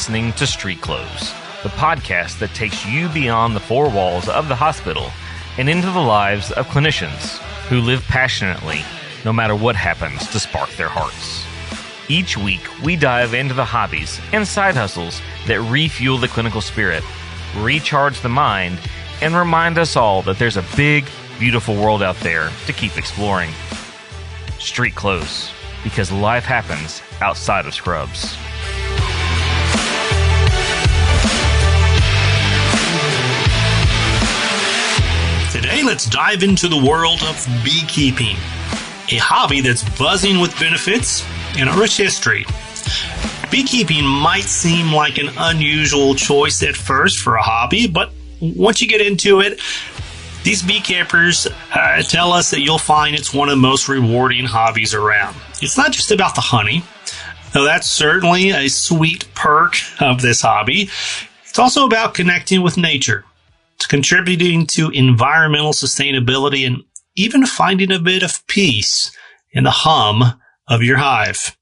listening to StreetClothes, the podcast that takes you beyond the four walls of the hospital and into the lives of clinicians who live passionately no matter what happens to spark their hearts. Each week, we dive into the hobbies and side hustles that refuel the clinical spirit, recharge the mind, and remind us all that there's a big, beautiful world out there to keep exploring. StreetClothes, because life happens outside of scrubs. Today, let's dive into the world of beekeeping, a hobby that's buzzing with benefits and a rich history. Beekeeping might seem like an unusual choice at first for a hobby, but once you get into it, these beekeepers tell us that you'll find it's one of the most rewarding hobbies around. It's not just about the honey, though that's certainly a sweet perk of this hobby. It's also about connecting with nature, contributing to environmental sustainability, and even finding a bit of peace in the hum of your hive.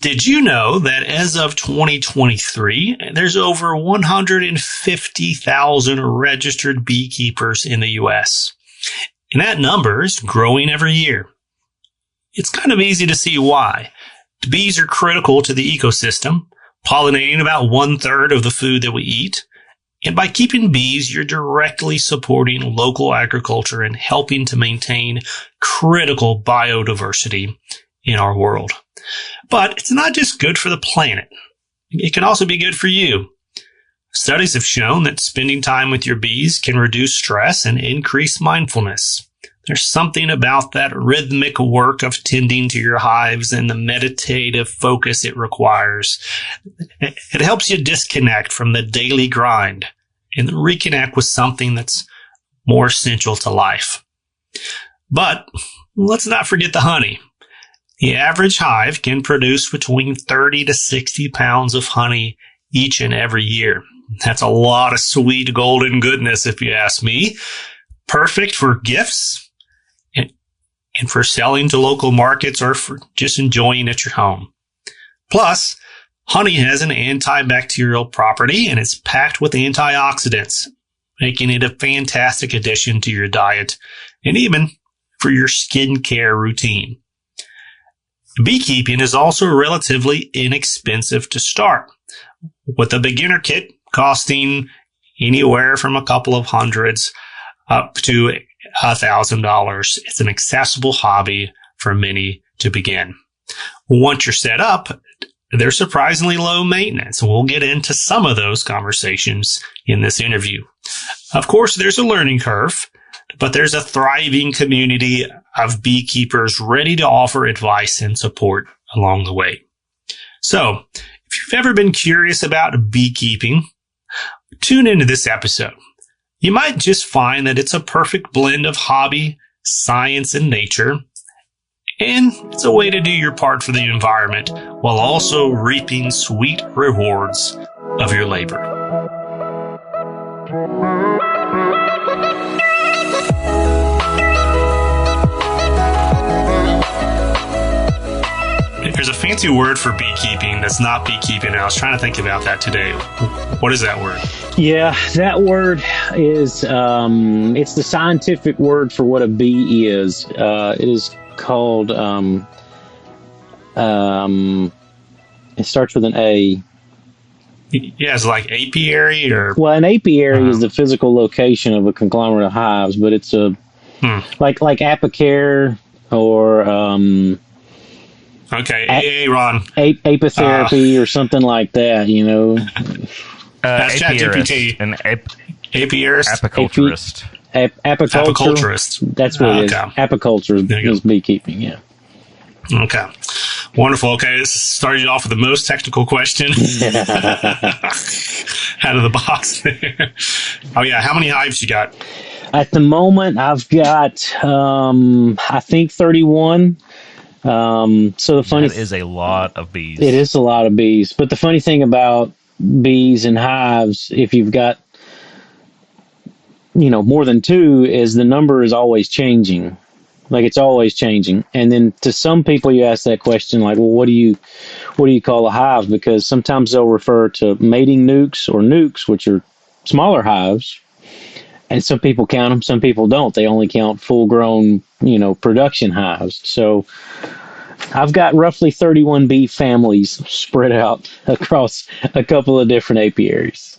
Did you know that as of 2023, there's over 150,000 registered beekeepers in the U.S.? And that number is growing every year. It's kind of easy to see why. The bees are critical to the ecosystem, pollinating about 1/3 of the food that we eat. And by keeping bees, you're directly supporting local agriculture and helping to maintain critical biodiversity in our world. But it's not just good for the planet. It can also be good for you. Studies have shown that spending time with your bees can reduce stress and increase mindfulness. There's something about that rhythmic work of tending to your hives and the meditative focus it requires. It helps you disconnect from the daily grind and reconnect with something that's more essential to life. But let's not forget the honey. The average hive can produce between 30 to 60 pounds of honey each and every year. That's a lot of sweet golden goodness, if you ask me. Perfect for gifts and for selling to local markets or for just enjoying at your home. Plus, honey has an antibacterial property and it's packed with antioxidants, making it a fantastic addition to your diet and even for your skincare routine. Beekeeping is also relatively inexpensive to start, with a beginner kit costing anywhere from a couple of hundreds up to $1,000. It's an accessible hobby for many to begin. Once you're set up, they're surprisingly low maintenance, and we'll get into some of those conversations in this interview. Of course, there's a learning curve, but there's a thriving community of beekeepers ready to offer advice and support along the way. So, if you've ever been curious about beekeeping, tune into this episode. You might just find that it's a perfect blend of hobby, science, and nature, and it's a way to do your part for the environment while also reaping sweet rewards of your labor. There's a fancy word for beekeeping that's not beekeeping. I was trying to think about that today. What is that word? Yeah, that word is, it's the scientific word for what a bee is. It is called, it starts with an A. Yeah, it's like apiary or... Well, an apiary is the physical location of a conglomerate of hives, but it's a, like apicare or... Okay, Ron. Apitherapy or something like that, you know. ChatGPT. An apiarist. apiculturist. Apiculturist. That's what it is. Okay. Apiculture is beekeeping, yeah. Okay. Wonderful. Okay, this started off with the most technical question out of the box there. Oh, yeah. How many hives you got? At the moment, I've got, I think 31. So the funny that is a lot of bees. It is a lot of bees. But the funny thing about bees and hives, if you've got, more than two, is the number is always changing. Like it's always changing. And then to some people, you ask that question, like, well, what do you call a hive? Because sometimes they'll refer to mating nukes or nukes, which are smaller hives. And some people count them, some people don't. They only count full-grown, production hives. So I've got roughly 31 bee families spread out across a couple of different apiaries.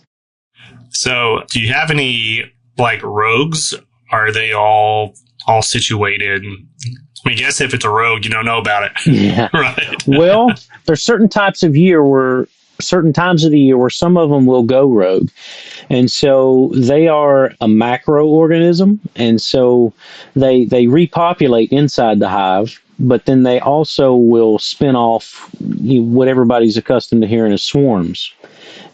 So do you have any, like, rogues? Are they all situated? I mean, I guess if it's a rogue, you don't know about it. Yeah. Right. Well, there's certain times of the year where some of them will go rogue. And so they are a macroorganism. And so they repopulate inside the hive, but then they also will spin off what everybody's accustomed to hearing as swarms.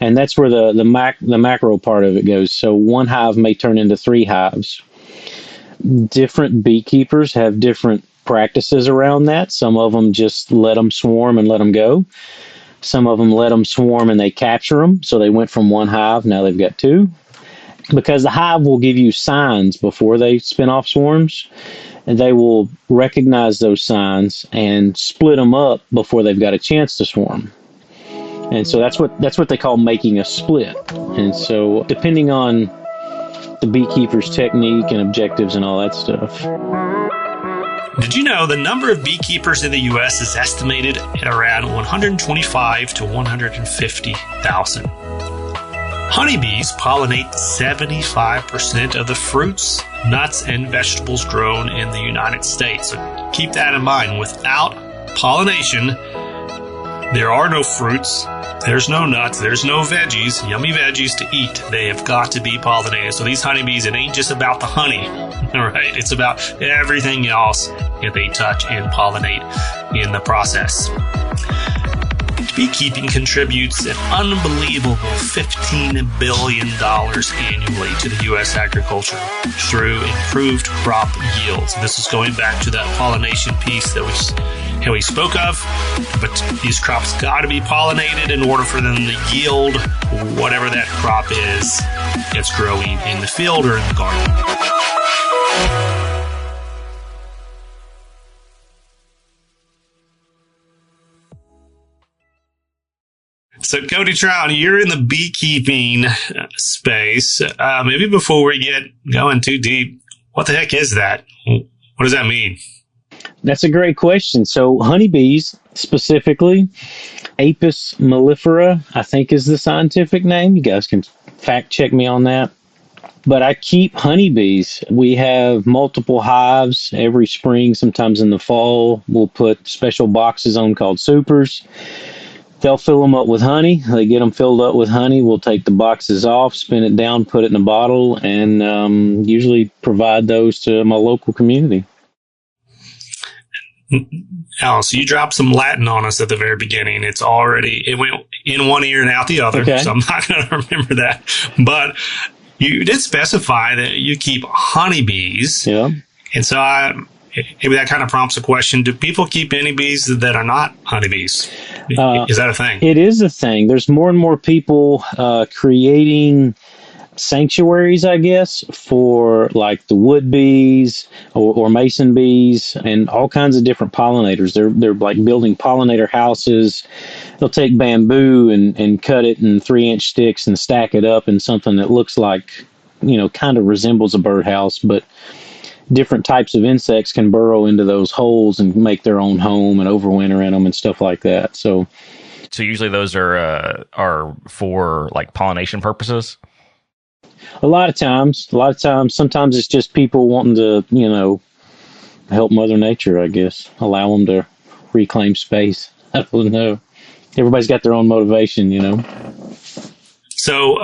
And that's where the macro part of it goes. So one hive may turn into 3 hives. Different beekeepers have different practices around that. Some of them just let them swarm and let them go. Some of them let them swarm and they capture them. So they went from 1 hive, now they've got 2. Because the hive will give you signs before they spin off swarms. And they will recognize those signs and split them up before they've got a chance to swarm. And so that's what they call making a split. And so depending on the beekeeper's technique and objectives and all that stuff. Did you know the number of beekeepers in the U.S. is estimated at around 125 to 150,000? Honeybees pollinate 75% of the fruits, nuts, and vegetables grown in the United States. So keep that in mind. Without pollination, there are no fruits, there's no nuts, there's no veggies, yummy veggies to eat. They have got to be pollinated. So these honeybees, it ain't just about the honey, all right? It's about everything else that they touch and pollinate in the process. Beekeeping contributes an unbelievable $15 billion annually to the U.S. agriculture through improved crop yields. This is going back to that pollination piece that we spoke of, but these crops got to be pollinated in order for them to yield whatever that crop is that's growing in the field or in the garden. So, Cody Troutt, you're in the beekeeping space. Maybe before we get going too deep, what the heck is that? What does that mean? That's a great question. So honeybees, specifically, Apis mellifera, I think is the scientific name. You guys can fact check me on that. But I keep honeybees. We have multiple hives every spring, sometimes in the fall. We'll put special boxes on called supers. They'll fill them up with honey. They get them filled up with honey. We'll take the boxes off, spin it down, put it in a bottle, and usually provide those to my local community. Alice, you dropped some Latin on us at the very beginning. It went in one ear and out the other, okay. So I'm not going to remember that. But you did specify that you keep honeybees. Yeah. And so maybe that kind of prompts a question. Do people keep any bees that are not honeybees? Is that a thing? It is a thing. There's more and more people creating sanctuaries, I guess, for like the wood bees or mason bees and all kinds of different pollinators. They're like building pollinator houses. They'll take bamboo and cut it in 3-inch sticks and stack it up in something that looks like, kind of resembles a birdhouse, but different types of insects can burrow into those holes and make their own home and overwinter in them and stuff like that. So usually those are for like pollination purposes. A lot of times, sometimes it's just people wanting to, help Mother Nature, I guess, allow them to reclaim space. I don't know. Everybody's got their own motivation, So,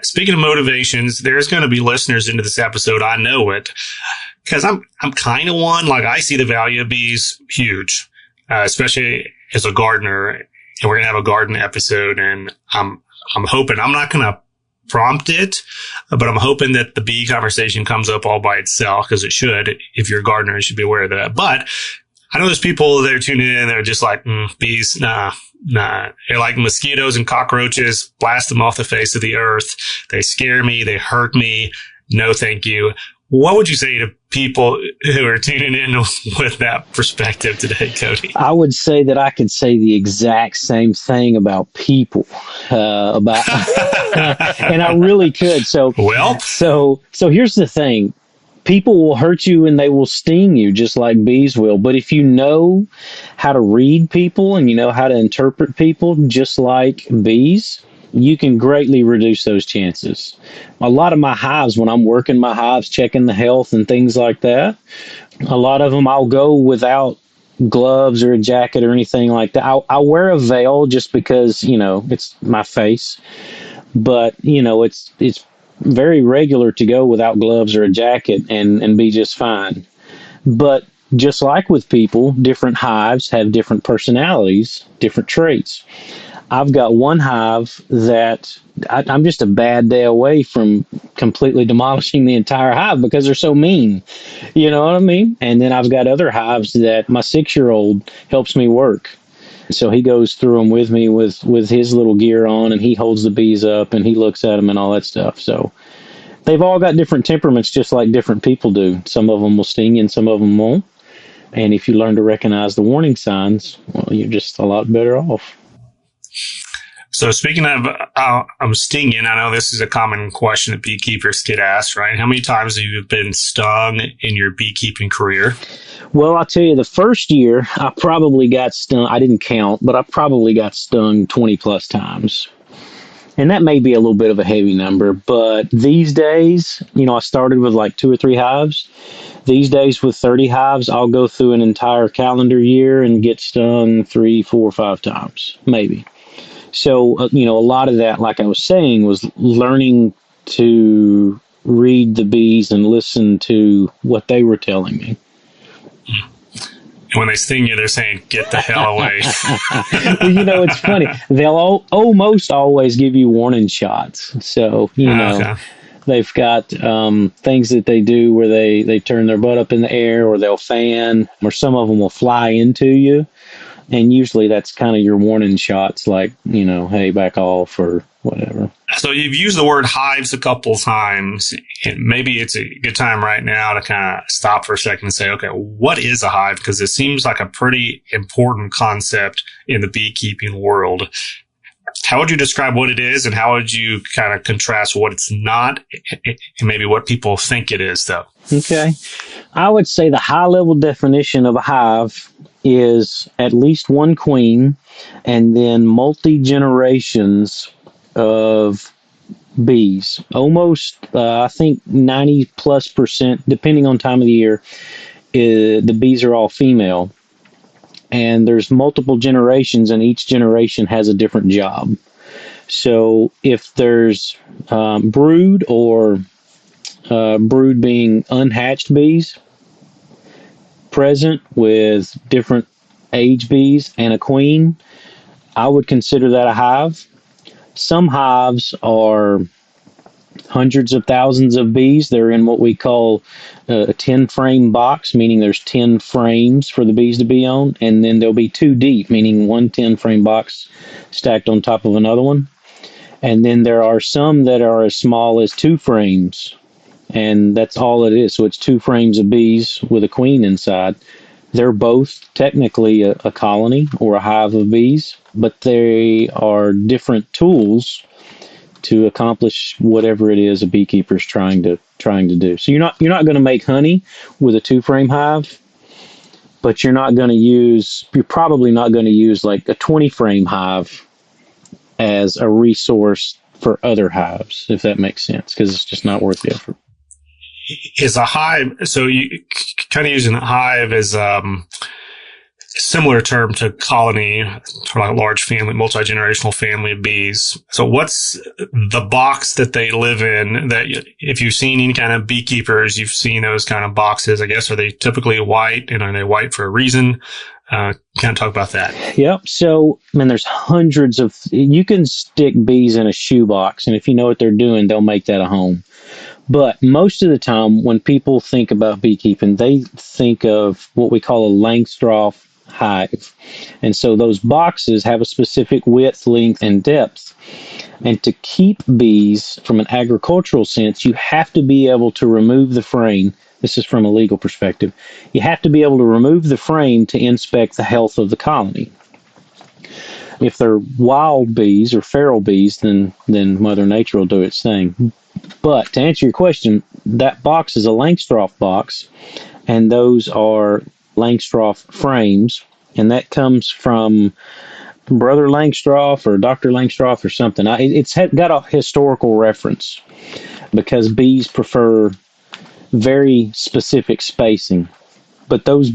speaking of motivations, there's going to be listeners into this episode. I know it because I'm kind of one. Like, I see the value of bees huge, especially as a gardener. And we're going to have a garden episode, and I'm hoping I'm not going to prompt it, but I'm hoping that the bee conversation comes up all by itself, because it should. If you're a gardener, you should be aware of that. But I know there's people that are tuning in and they're just like, bees, nah. They're like mosquitoes and cockroaches. Blast them off the face of the earth. They scare me. They hurt me. No, thank you. What would you say to people who are tuning in with that perspective today, Cody? I would say that I could say the exact same thing about people, and I really could. So here's the thing. People will hurt you and they will sting you just like bees will. But if you know how to read people and you know how to interpret people just like bees, you can greatly reduce those chances. A lot of my hives, when I'm working my hives, checking the health and things like that, a lot of them I'll go without gloves or a jacket or anything like that. I'll wear a veil just because, it's my face. But, it's very regular to go without gloves or a jacket and be just fine. But just like with people, different hives have different personalities, different traits. I've got one hive that I'm just a bad day away from completely demolishing the entire hive because they're so mean. You know what I mean? And then I've got other hives that my 6-year-old helps me work. So he goes through them with me with his little gear on, and he holds the bees up and he looks at them and all that stuff. So they've all got different temperaments, just like different people do. Some of them will sting you and some of them won't. And if you learn to recognize the warning signs, well, you're just a lot better off. So speaking of stinging, I know this is a common question that beekeepers get asked, right? How many times have you been stung in your beekeeping career? Well, I'll tell you, the first year I probably got stung. I didn't count, but I probably got stung 20 plus times. And that may be a little bit of a heavy number, but these days, I started with like 2 or 3 hives. These days with 30 hives, I'll go through an entire calendar year and get stung 3, 4, 5 times, maybe. So, a lot of that, like I was saying, was learning to read the bees and listen to what they were telling me. And when they sting you, they're saying, get the hell away. Well, it's funny. They'll almost always give you warning shots. So, okay. They've got things that they do where they turn their butt up in the air, or they'll fan, or some of them will fly into you. And usually that's kind of your warning shots, like, hey, back off or whatever. So you've used the word hives a couple times, and maybe it's a good time right now to kind of stop for a second and say, okay, what is a hive? Because it seems like a pretty important concept in the beekeeping world. How would you describe what it is, and how would you kind of contrast what it's not, and maybe what people think it is, though? Okay. I would say the high-level definition of a hive is at least one queen and then multi-generations of bees. Almost, I think 90+%, depending on time of the year, the bees are all female. And there's multiple generations, and each generation has a different job. So if there's brood, or brood being unhatched bees, present with different age bees and a queen, I would consider that a hive. Some hives are hundreds of thousands of bees. They're in what we call a 10-frame box, meaning there's 10 frames for the bees to be on, and then there'll be 2 deep, meaning one 10-frame box stacked on top of another one. And then there are some that are as small as 2 frames, and that's all it is. So it's 2 frames of bees with a queen inside. They're both technically a colony or a hive of bees, but they are different tools to accomplish whatever it is a beekeeper's trying to do. So you're not going to make honey with a 2-frame hive, but you're probably not going to use like a 20-frame hive as a resource for other hives, if that makes sense, because it's just not worth the effort. Is a hive, so you kind of using a hive as similar term to colony, for like a large family, multi-generational family of bees. So what's the box that they live in? That if you've seen any kind of beekeepers, you've seen those kind of boxes, I guess. Are they typically white, and are they white for a reason? Kind of talk about that. Yep. So, there's hundreds of, you can stick bees in a shoebox, and if you know what they're doing, they'll make that a home. But most of the time, when people think about beekeeping, they think of what we call a Langstroth hive. And so those boxes have a specific width, length, and depth. And to keep bees from an agricultural sense, you have to be able to remove the frame. This is from a legal perspective. You have to be able to remove the frame to inspect the health of the colony. If they're wild bees or feral bees, then Mother Nature will do its thing. But to answer your question, that box is a Langstroth box, and those are Langstroth frames, and that comes from Brother Langstroth or Dr. Langstroth or something. It's got a historical reference because bees prefer very specific spacing. But those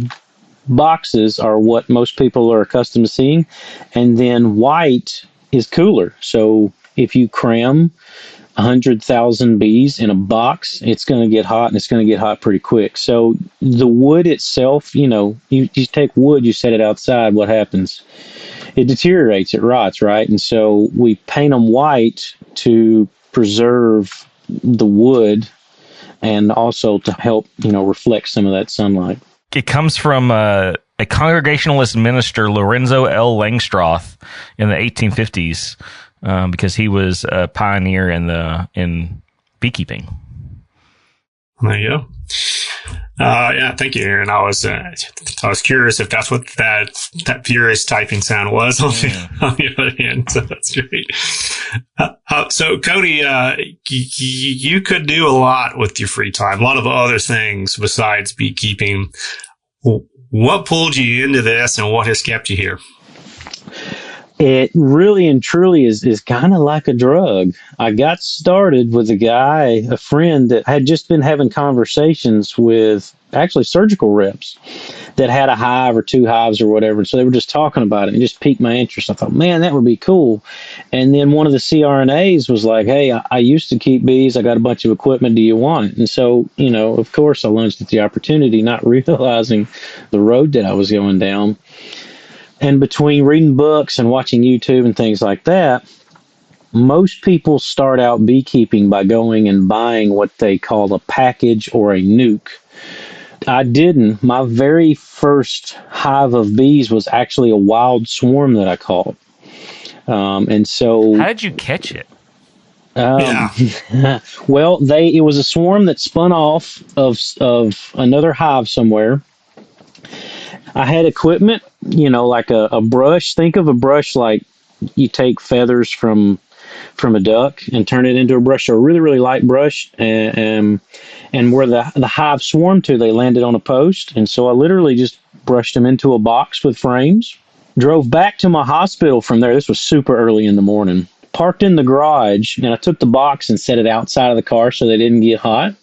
boxes are what most people are accustomed to seeing. And then white is cooler. So if you cram 100,000 bees in a box, it's going to get hot, and it's going to get hot pretty quick. So the wood itself, you take wood, you set it outside, what happens? It deteriorates, it rots, right? And so we paint them white to preserve the wood and also to help, reflect some of that sunlight. It comes from a Congregationalist minister, Lorenzo L. Langstroth, in the 1850s, because he was a pioneer in beekeeping. There you go. Yeah, thank you, Aaron. I was curious if that's what that furious typing sound was on the other end. So that's great. So Cody, you could do a lot with your free time, a lot of other things besides beekeeping. What pulled you into this, and what has kept you here? It really and truly is kind of like a drug. I got started with a friend that had just been having conversations with actually surgical reps that had a hive or two hives or whatever. So they were just talking about it, and it just piqued my interest. I thought, man, that would be cool. And then one of the CRNAs was like, hey, I used to keep bees. I got a bunch of equipment. Do you want it? And so, of course I lunged at the opportunity, not realizing the road that I was going down. And between reading books and watching YouTube and things like that, most people start out beekeeping by going and buying what they call a package or a nuke. I didn't. My very first hive of bees was actually a wild swarm that I caught. And so, how did you catch it? Well, it was a swarm that spun off of another hive somewhere. I had equipment, like a brush. Think of a brush like you take feathers from a duck and turn it into a brush, so a really, really light brush. And where the hive swarmed to, they landed on a post. And so I literally just brushed them into a box with frames, drove back to my hospital from there. This was super early in the morning. Parked in the garage, and I took the box and set it outside of the car so they didn't get hot.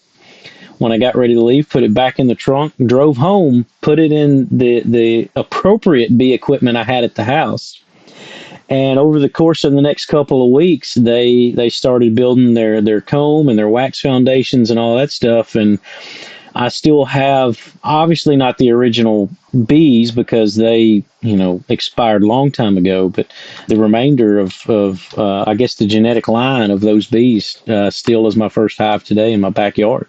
When I got ready to leave, put it back in the trunk, drove home, put it in the appropriate bee equipment I had at the house. And over the course of the next couple of weeks, they started building their comb and their wax foundations and all that stuff. And I still have, obviously not the original bees because they, expired a long time ago, but the remainder of I guess the genetic line of those bees still is my first hive today in my backyard.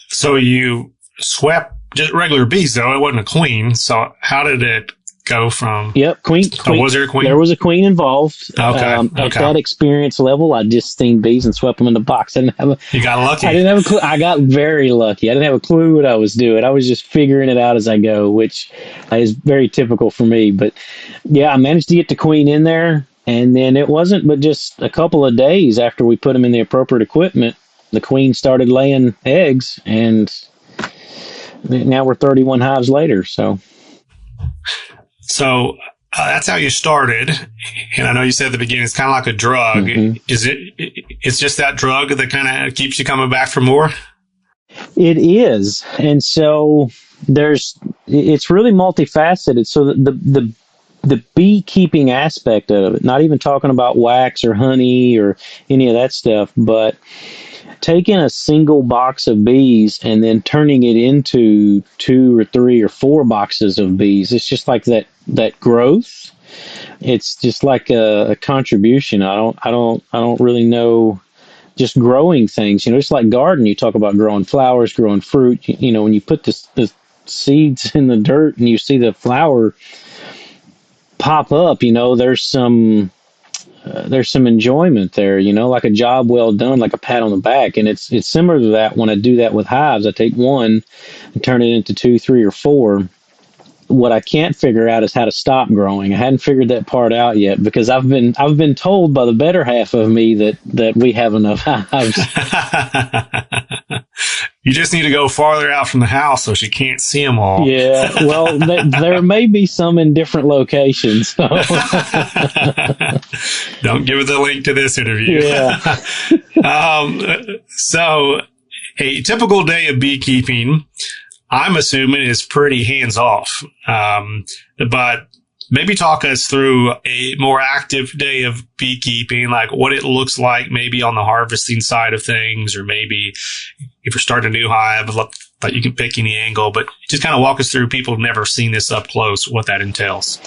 So you swept just regular bees, though. It wasn't a queen. So how did it go from? Yep, queen. Oh, was there a queen? There was a queen involved. Okay. At that experience level, I just seen bees and swept them in the box. You got lucky. I didn't have a clue. I got very lucky. I didn't have a clue what I was doing. I was just figuring it out as I go, which is very typical for me. But yeah, I managed to get the queen in there. And then it wasn't but just a couple of days after we put them in the appropriate equipment, the queen started laying eggs, and now we're 31 hives later. So that's how you started. And I know you said at the beginning it's kind of like a drug. Mm-hmm. It's just that drug that kind of keeps you coming back for more? It is. And so it's really multifaceted. So the beekeeping aspect of it, not even talking about wax or honey or any of that stuff, but taking a single box of bees and then turning it into 2 or 3 or 4 boxes of bees. It's just like that growth. It's just like a contribution. I don't really know. Just growing things, just like garden. You talk about growing flowers, growing fruit. When you put this seeds in the dirt and you see the flower pop up, there's some enjoyment there, like a job well done, like a pat on the back. And it's similar to that when I do that with hives. I take one and turn it into 2, 3, or 4. What I can't figure out is how to stop growing. I hadn't figured that part out yet because I've been told by the better half of me that we have enough hives. You just need to go farther out from the house so she can't see them all. Yeah, well, there may be some in different locations. So. Don't give her the link to this interview. Yeah. So a typical day of beekeeping, I'm assuming, is pretty hands-off. But maybe talk us through a more active day of beekeeping, like what it looks like maybe on the harvesting side of things, or maybe if you're starting a new hive, like you can pick any angle, but just kind of walk us through, people who've never seen this up close, what that entails.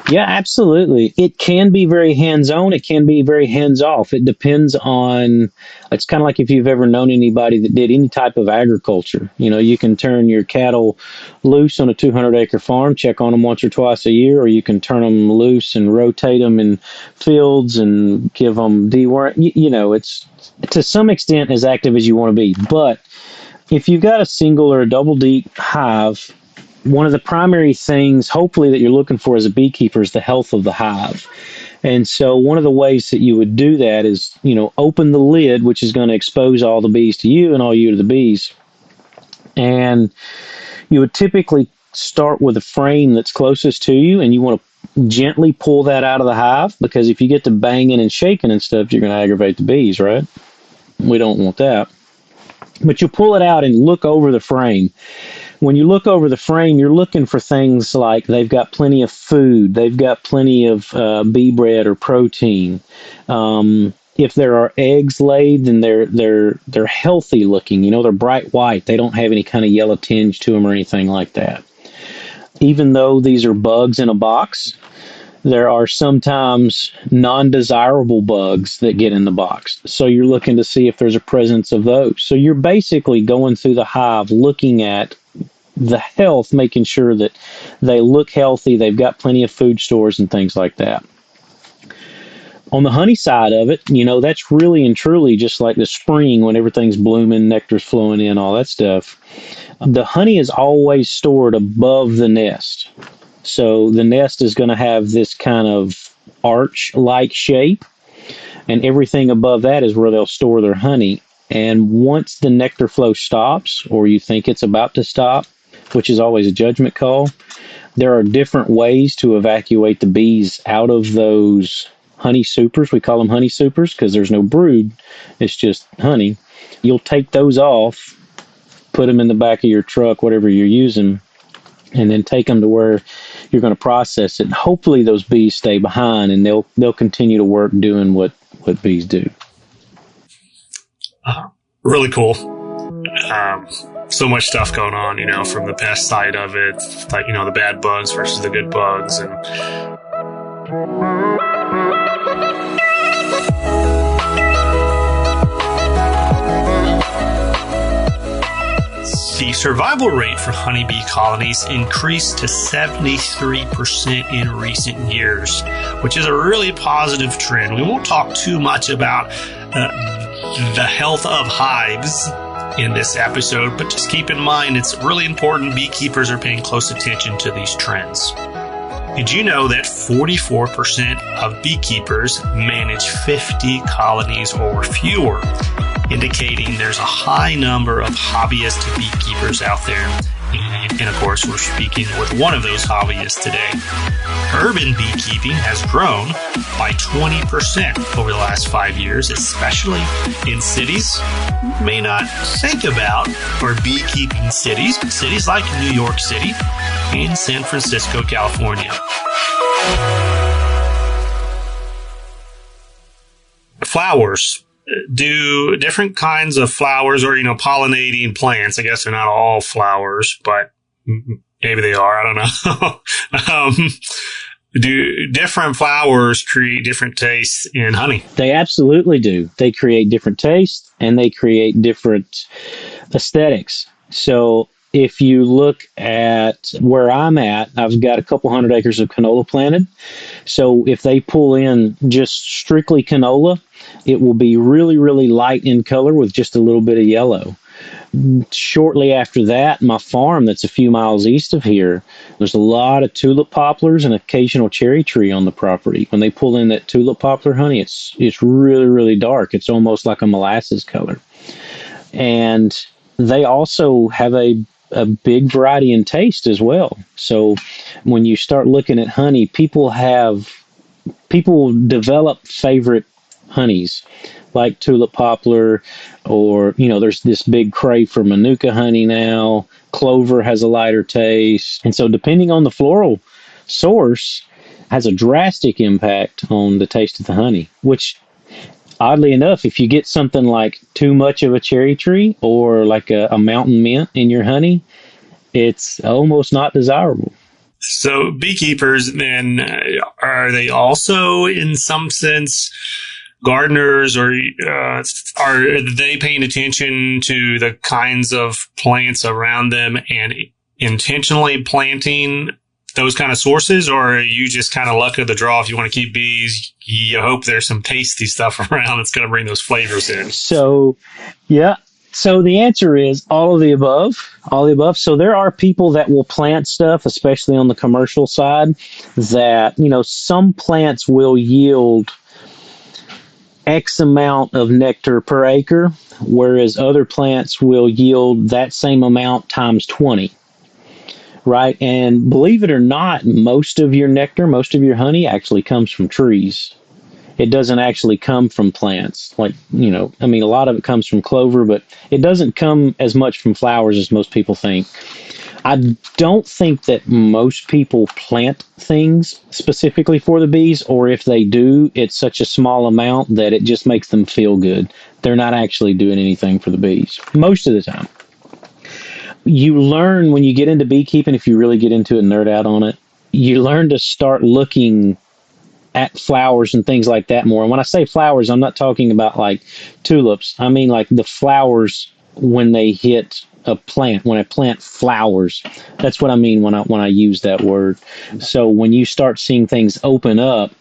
Yeah, absolutely. It can be very hands-on. It can be very hands-off. It depends on, it's kind of like if you've ever known anybody that did any type of agriculture. You can turn your cattle loose on a 200-acre farm, check on them once or twice a year, or you can turn them loose and rotate them in fields and give them deworm. It's to some extent as active as you want to be. But if you've got a single or a double deep hive, one of the primary things, hopefully, that you're looking for as a beekeeper is the health of the hive. And so one of the ways that you would do that is, open the lid, which is going to expose all the bees to you and all you to the bees. And you would typically start with the frame that's closest to you, and you want to gently pull that out of the hive, because if you get to banging and shaking and stuff, you're going to aggravate the bees, right? We don't want that. But you pull it out and look over the frame. When you look over the frame, you're looking for things like they've got plenty of food, they've got plenty of bee bread or protein. If there are eggs laid, then they're healthy looking. They're bright white. They don't have any kind of yellow tinge to them or anything like that. Even though these are bugs in a box, there are sometimes non-desirable bugs that get in the box. So you're looking to see if there's a presence of those. So you're basically going through the hive looking at the health, making sure that they look healthy, they've got plenty of food stores and things like that. On the honey side of it, that's really and truly just like the spring when everything's blooming, nectar's flowing in, all that stuff. The honey is always stored above the nest. So the nest is going to have this kind of arch-like shape, and everything above that is where they'll store their honey. And once the nectar flow stops, or you think it's about to stop, which is always a judgment call, there are different ways to evacuate the bees out of those honey supers. We call them honey supers because there's no brood. It's just honey. You'll take those off, put them in the back of your truck, whatever you're using, and then take them to where you're going to process it. And hopefully those bees stay behind, and they'll continue to work doing what bees do. Really cool. So much stuff going on, from the pest side of it, like, the bad bugs versus the good bugs. And the survival rate for honeybee colonies increased to 73% in recent years, which is a really positive trend. We won't talk too much about the health of hives in this episode, but just keep in mind it's really important beekeepers are paying close attention to these trends. Did you know that 44% of beekeepers manage 50 colonies or fewer, indicating there's a high number of hobbyist beekeepers out there? And of course, we're speaking with one of those hobbyists today. Urban beekeeping has grown by 20% over the last 5 years, especially in cities you may not think about, or beekeeping cities, but cities like New York City and San Francisco, California. Flowers. Do different kinds of flowers, or, pollinating plants. I guess they're not all flowers, but maybe they are. I don't know. Do different flowers create different tastes in honey? They absolutely do. They create different tastes, and they create different aesthetics. So if you look at where I'm at, I've got a couple hundred acres of canola planted. So if they pull in just strictly canola, it will be really, really light in color with just a little bit of yellow. Shortly after that, my farm that's a few miles east of here, there's a lot of tulip poplars and occasional cherry tree on the property. When they pull in that tulip poplar honey, it's really, really dark. It's almost like a molasses color. And they also have a big variety in taste as well. So when you start looking at honey, people develop favorite honeys like tulip poplar, or, there's this big crave for manuka honey now. Clover has a lighter taste. And so depending on the floral source has a drastic impact on the taste of the honey, which oddly enough, if you get something like too much of a cherry tree or like a mountain mint in your honey, it's almost not desirable. So beekeepers, then, are they also in some sense gardeners, or are they paying attention to the kinds of plants around them and intentionally planting those kind of sources, or are you just kind of luck of the draw? If you want to keep bees, you hope there's some tasty stuff around that's going to bring those flavors in? So, yeah. So the answer is all of the above, all of the above. So there are people that will plant stuff, especially on the commercial side, that, some plants will yield X amount of nectar per acre, whereas other plants will yield that same amount times 20. Right? And believe it or not, most of your nectar, most of your honey actually comes from trees. It doesn't actually come from plants. Like, a lot of it comes from clover, but it doesn't come as much from flowers as most people think. I don't think that most people plant things specifically for the bees, or if they do, it's such a small amount that it just makes them feel good. They're not actually doing anything for the bees most of the time. You learn when you get into beekeeping, if you really get into it and nerd out on it, you learn to start looking at flowers and things like that more. And when I say flowers, I'm not talking about like tulips. I mean like the flowers when they hit a plant, when a plant flowers. That's what I mean when I use that word. So when you start seeing things open up,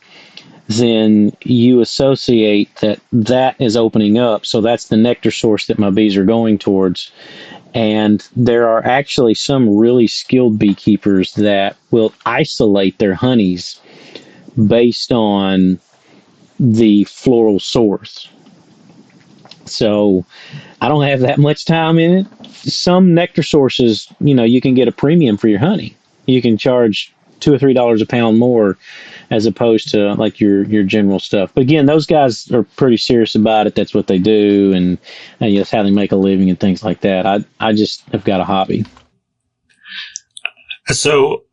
then you associate that is opening up. So that's the nectar source that my bees are going towards. And there are actually some really skilled beekeepers that will isolate their honeys based on the floral source. So I don't have that much time in it. Some nectar sources, you can get a premium for your honey. You can charge $2 or $3 a pound more as opposed to like your general stuff. But again, those guys are pretty serious about it. That's what they do, and that's how they make a living and things like that. I just have got a hobby. So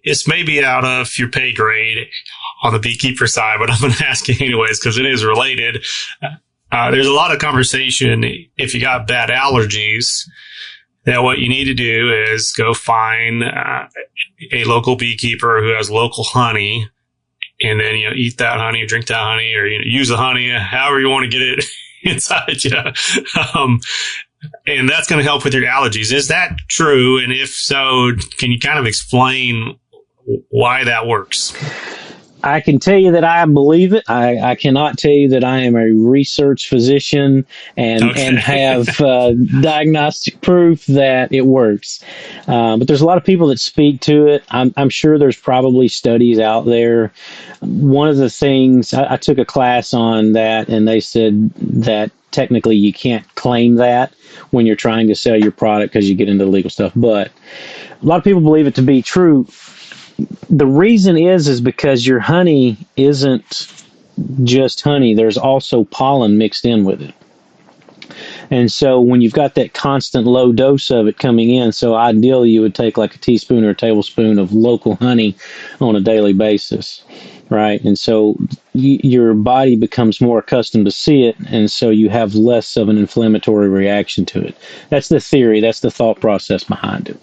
it's maybe out of your pay grade on the beekeeper side, but I'm going to ask you anyways because it is related. There's a lot of conversation if you got bad allergies that what you need to do is go find a local beekeeper who has local honey, and then eat that honey, drink that honey, or use the honey however you want to get it inside you. And that's going to help with your allergies. Is that true? And if so, can you kind of explain why that works? I can tell you that I believe it. I cannot tell you that I am a research physician and have diagnostic proof that it works. But there's a lot of people that speak to it. I'm sure there's probably studies out there. One of the things, I took a class on that, and they said that technically you can't claim that when you're trying to sell your product because you get into legal stuff. But a lot of people believe it to be true. The reason is because your honey isn't just honey. There's also pollen mixed in with it. And so when you've got that constant low dose of it coming in, so ideally you would take like a teaspoon or a tablespoon of local honey on a daily basis, right? And so your body becomes more accustomed to see it, and so you have less of an inflammatory reaction to it. That's the theory. That's the thought process behind it.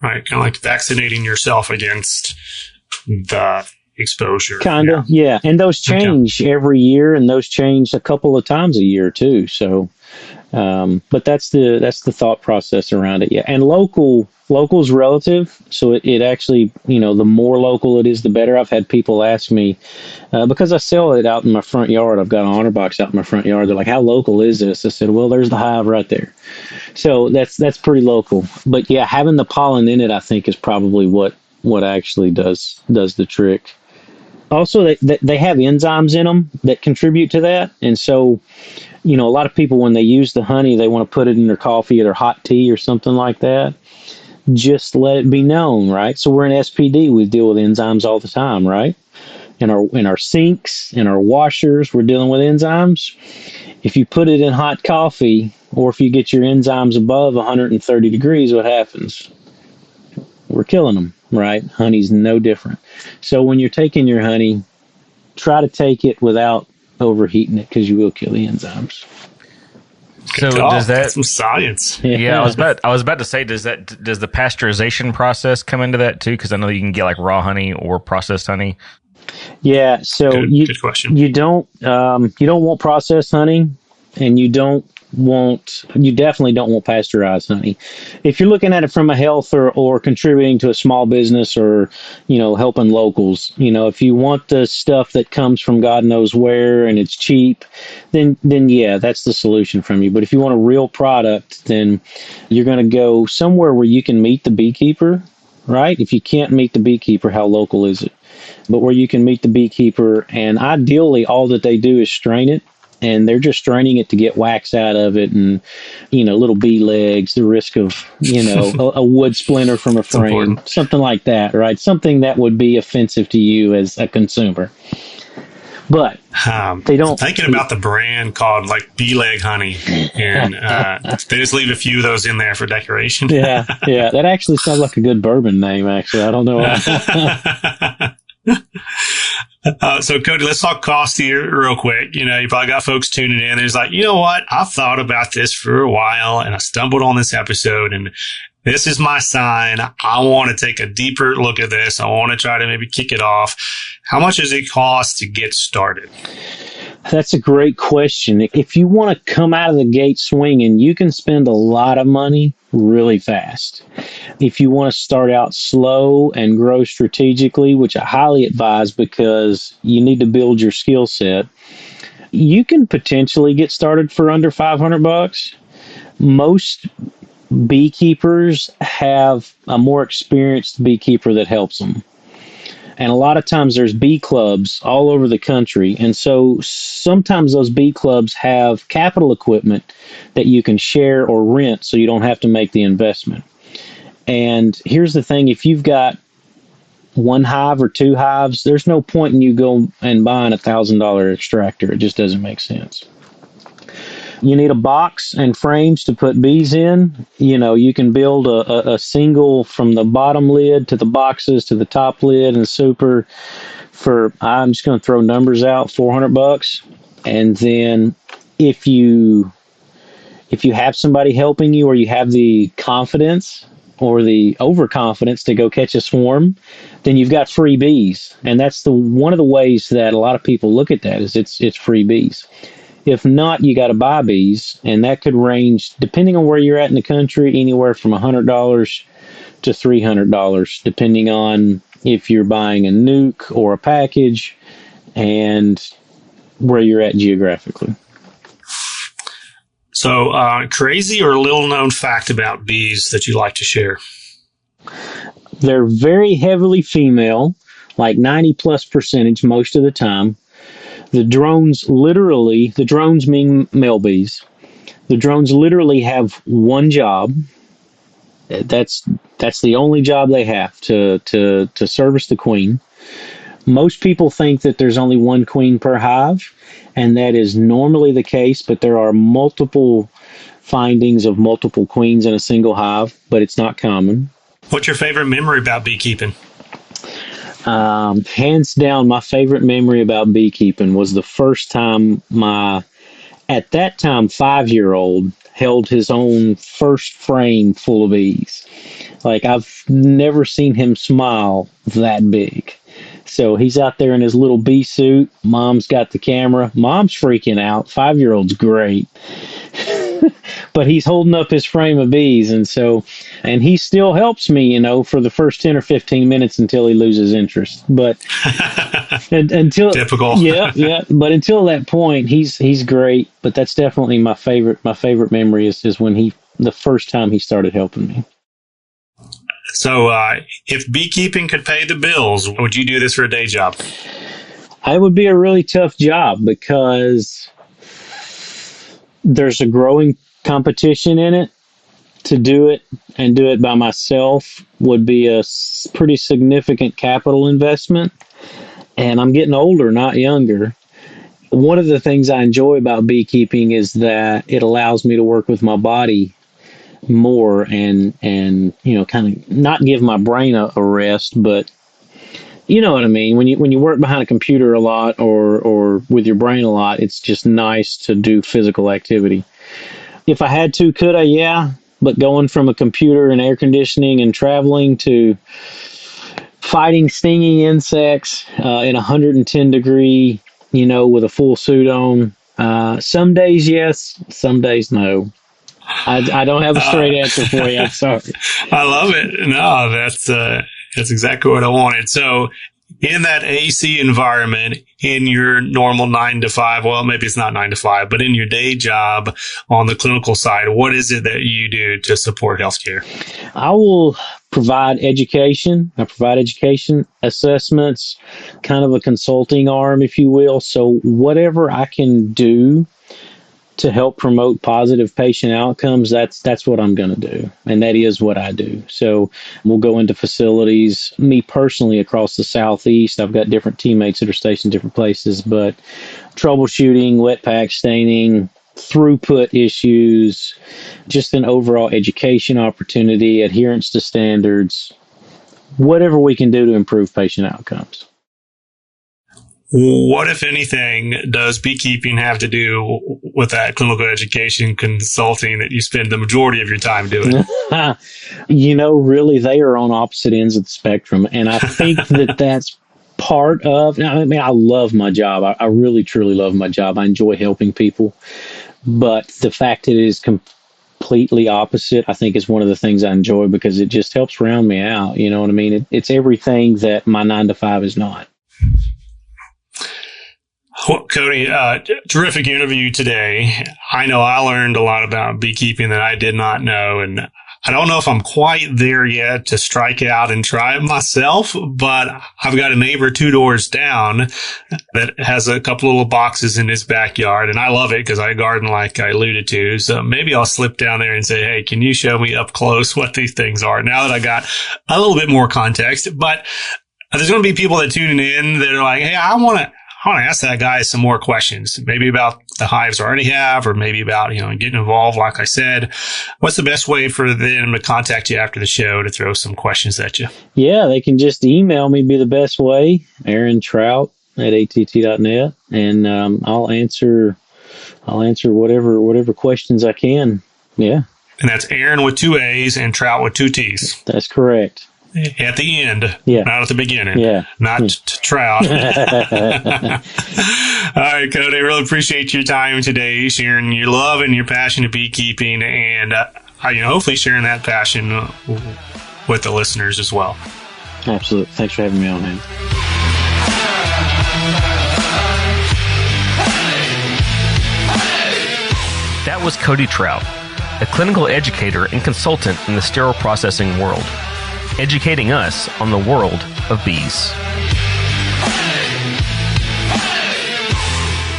Right, kind of like vaccinating yourself against the exposure. Kind of, yeah. And those change every year, and those change a couple of times a year too. So But that's the thought process around it. Yeah. And local's relative. So it actually, the more local it is, the better. I've had people ask me, because I sell it out in my front yard. I've got an honor box out in my front yard. They're like, how local is this? I said, well, there's the hive right there. So that's pretty local. But yeah, having the pollen in it, I think, is probably what actually does the trick. Also, they have enzymes in them that contribute to that. And so, a lot of people, when they use the honey, they want to put it in their coffee or their hot tea or something like that. Just let it be known, right? So we're in SPD. We deal with enzymes all the time, right? In our sinks, in our washers, we're dealing with enzymes. If you put it in hot coffee, or if you get your enzymes above 130 degrees, what happens? We're killing them, right? Honey's no different. So when you're taking your honey, try to take it without overheating it, because you will kill the enzymes. So does that some science? Yeah, I was about to say, does the pasteurization process come into that too? Because I know you can get like raw honey or processed honey. Yeah, so good question. You don't want processed honey, and you definitely don't want pasteurized honey. If you're looking at it from a health or contributing to a small business, or, helping locals, if you want the stuff that comes from God knows where and it's cheap, then yeah, that's the solution from you. But if you want a real product, then you're going to go somewhere where you can meet the beekeeper, right? If you can't meet the beekeeper, how local is it? But where you can meet the beekeeper, and ideally all that they do is strain it. And they're just straining it to get wax out of it, and, little bee legs, the risk of, a wood splinter from a frame, something like that, right? Something that would be offensive to you as a consumer. But they don't. Thinking about the brand called like bee leg honey, and they just leave a few of those in there for decoration. Yeah. That actually sounds like a good bourbon name, actually. I don't know why. So Cody, let's talk cost here real quick. You probably got folks tuning in. There's like, you know what? I've thought about this for a while, and I stumbled on this episode, and this is my sign. I want to take a deeper look at this. I want to try to maybe kick it off. How much does it cost to get started? That's a great question. If you want to come out of the gate swinging, you can spend a lot of money really fast. If you want to start out slow and grow strategically, which I highly advise because you need to build your skill set, you can potentially get started for under $500. Most beekeepers have a more experienced beekeeper that helps them. And a lot of times there's bee clubs all over the country. And so sometimes those bee clubs have capital equipment that you can share or rent, so you don't have to make the investment. And here's the thing. If you've got one hive or two hives, there's no point in you go and buying $1,000 extractor. It just doesn't make sense. You need a box and frames to put bees in. You can build a single from the bottom lid to the boxes to the top lid and super for, I'm just going to throw numbers out, $400. And then if you have somebody helping you, or you have the confidence or the overconfidence to go catch a swarm, then you've got free bees. And that's one of the ways that a lot of people look at that, is it's free bees. If not, you got to buy bees, and that could range, depending on where you're at in the country, anywhere from $100 to $300, depending on if you're buying a nuke or a package and where you're at geographically. So, crazy or little known fact about bees that you like to share? They're very heavily female, like 90+% most of the time. The drones mean male bees. The drones literally have one job. That's the only job they have, to service the queen. Most people think that there's only one queen per hive, and that is normally the case, but there are multiple findings of multiple queens in a single hive, but it's not common. What's your favorite memory about beekeeping? Hands down, my favorite memory about beekeeping was the first time my, at that time, 5-year-old held his own first frame full of bees. Like, I've never seen him smile that big. So he's out there in his little bee suit. Mom's got the camera. Mom's freaking out. 5-year-old's great. but he's holding up his frame of bees. And he still helps me, for the first 10 or 15 minutes until he loses interest. But until typical. Yeah. But until that point, he's great. But that's definitely my favorite memory is when the first time he started helping me. So, if beekeeping could pay the bills, would you do this for a day job? It would be a really tough job because there's a growing competition in it. To do it and do it by myself would be a pretty significant capital investment. And I'm getting older, not younger. One of the things I enjoy about beekeeping is that it allows me to work with my body more and kind of not give my brain a rest, but you know what I mean? When you work behind a computer a lot or with your brain a lot, it's just nice to do physical activity. If I had to, could I? Yeah. But going from a computer and air conditioning and traveling to fighting stinging insects in 110 degree, with a full suit on, some days yes, some days no. I don't have a straight answer for you. I'm sorry. I love it. No, that's exactly what I wanted. So in that AC environment, in your normal 9 to 5, well, maybe it's not 9 to 5, but in your day job on the clinical side, what is it that you do to support healthcare? I will provide education. I provide education assessments, kind of a consulting arm, if you will. So whatever I can do to help promote positive patient outcomes, that's what I'm going to do. And that is what I do. So we'll go into facilities, me personally across the Southeast. I've got different teammates that are stationed in different places, but troubleshooting, wet pack staining, throughput issues, just an overall education opportunity, adherence to standards, whatever we can do to improve patient outcomes. What, if anything, does beekeeping have to do with that clinical education consulting that you spend the majority of your time doing? Really, they are on opposite ends of the spectrum. And I think that's part of, I love my job. I really, truly love my job. I enjoy helping people. But the fact that it is completely opposite, I think, is one of the things I enjoy because it just helps round me out. You know what I mean? It's everything that my 9 to 5 is not. Well, Cody, terrific interview today. I know I learned a lot about beekeeping that I did not know, and I don't know if I'm quite there yet to strike out and try it myself, but I've got a neighbor 2 doors down that has a couple little boxes in his backyard, and I love it because I garden like I alluded to. So maybe I'll slip down there and say, hey, can you show me up close what these things are now that I got a little bit more context? But there's going to be people that tune in that are like, hey, I want to ask that guy some more questions, maybe about the hives I already have, or maybe about, getting involved. Like I said, what's the best way for them to contact you after the show to throw some questions at you? Yeah, they can just email me, be the best way, Aaron Troutt at att.net, and I'll answer whatever questions I can. Yeah. And that's Aaron with 2 A's and Trout with 2 T's. That's correct. At the end, not at the beginning. Yeah. Not Trout. All right, Cody, I really appreciate your time today, sharing your love and your passion of beekeeping, and hopefully sharing that passion with the listeners as well. Absolutely. Thanks for having me on, man. That was Cody Troutt, a clinical educator and consultant in the sterile processing world, educating us on the world of bees.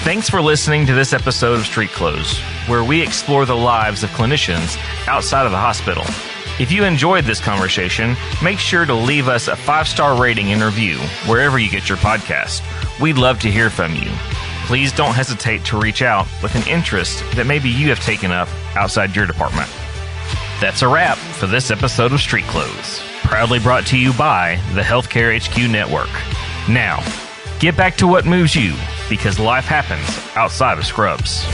Thanks for listening to this episode of StreetClothes, where we explore the lives of clinicians outside of the hospital. If you enjoyed this conversation, make sure to leave us a 5-star rating and review wherever you get your podcast. We'd love to hear from you. Please don't hesitate to reach out with an interest that maybe you have taken up outside your department. That's a wrap for this episode of StreetClothes, proudly brought to you by the Healthcare HQ Network. Now, get back to what moves you, because life happens outside of scrubs.